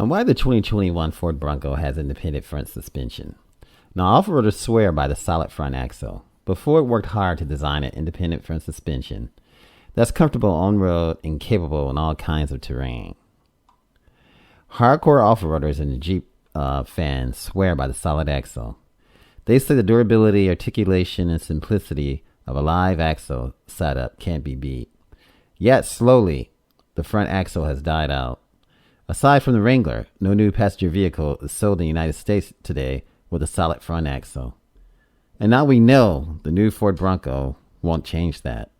And why the 2021 Ford Bronco has independent front suspension. Now, off-roaders swear by the solid front axle, but Ford worked hard to design an independent front suspension that's comfortable on-road and capable in all kinds of terrain. Hardcore off-roaders and Jeep fans swear by the solid axle. They say the durability, articulation, and simplicity of a live axle setup can't be beat. Yet, slowly, the front axle has died out. Aside from the Wrangler, no new passenger vehicle is sold in the United States today with a solid front axle. And now we know the new Ford Bronco won't change that.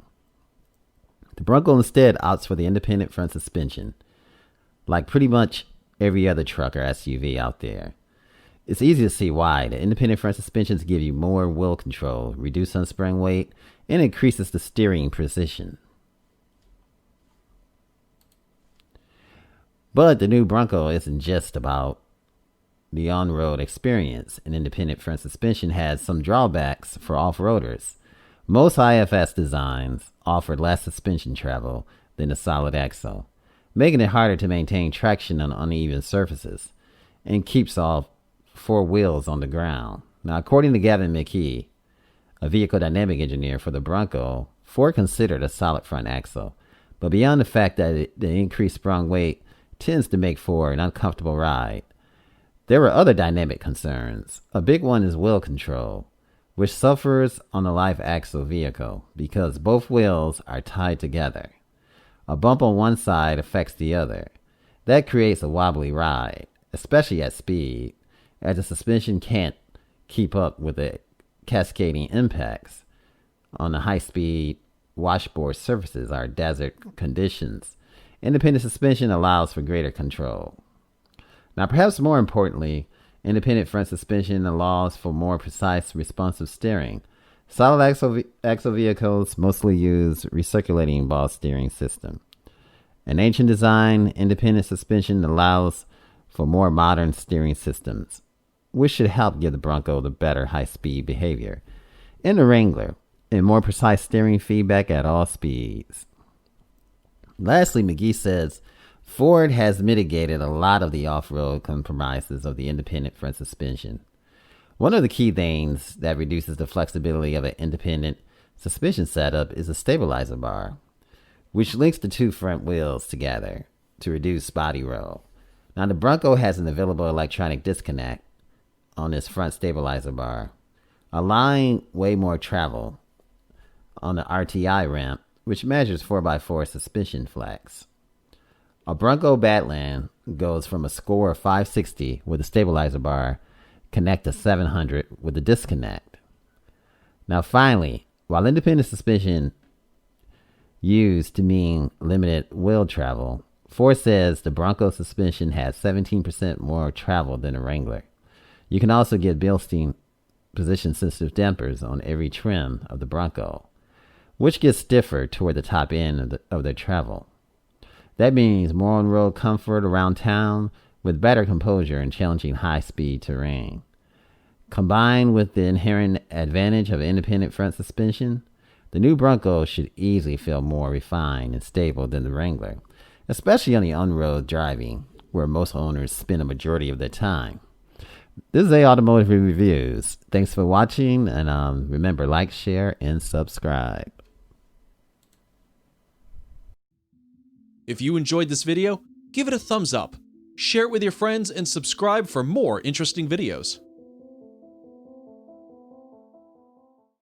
The Bronco instead opts for the independent front suspension, like pretty much every other truck or SUV out there. It's easy to see why. The independent front suspensions give you more wheel control, reduce unspring weight, and increases the steering precision. But the new Bronco isn't just about the on-road experience. An independent front suspension has some drawbacks for off-roaders. Most IFS designs offer less suspension travel than the solid axle, making it harder to maintain traction on uneven surfaces and keeps all four wheels on the ground. Now, according to Gavin McKee, a vehicle dynamic engineer for the Bronco, Ford considered a solid front axle, but beyond the fact that the increased sprung weight tends to make for an uncomfortable ride, there were other dynamic concerns. A big one is wheel control, which suffers on a live axle vehicle because both wheels are tied together. A bump on one side affects the other. That creates a wobbly ride, especially at speed, as the suspension can't keep up with the cascading impacts on the high-speed washboard surfaces or desert conditions. Independent suspension allows for greater control. Now, perhaps more importantly, independent front suspension allows for more precise, responsive steering. Solid axle vehicles mostly use recirculating ball steering system. An ancient design, independent suspension allows for more modern steering systems, which should help give the Bronco the better high-speed behavior. In the Wrangler, and more precise steering feedback at all speeds. Lastly, McGee says, Ford has mitigated a lot of the off-road compromises of the independent front suspension. One of the key things that reduces the flexibility of an independent suspension setup is a stabilizer bar, which links the two front wheels together to reduce body roll. Now, the Bronco has an available electronic disconnect on this front stabilizer bar, allowing way more travel on the RTI ramp, which measures 4x4 suspension flex. A Bronco Badland goes from a score of 560 with a stabilizer bar connect to 700 with a disconnect. Now finally, while independent suspension used to mean limited wheel travel, Ford says the Bronco suspension has 17% more travel than a Wrangler. You can also get Bilstein position-sensitive dampers on every trim of the Bronco, which gets stiffer toward the top end of their travel. That means more on-road comfort around town with better composure in challenging high-speed terrain. Combined with the inherent advantage of independent front suspension, the new Bronco should easily feel more refined and stable than the Wrangler, especially on the on-road driving, where most owners spend a majority of their time. This is Automotive Reviews. Thanks for watching, and remember, like, share, and subscribe. If you enjoyed this video, give it a thumbs up, share it with your friends, and subscribe for more interesting videos.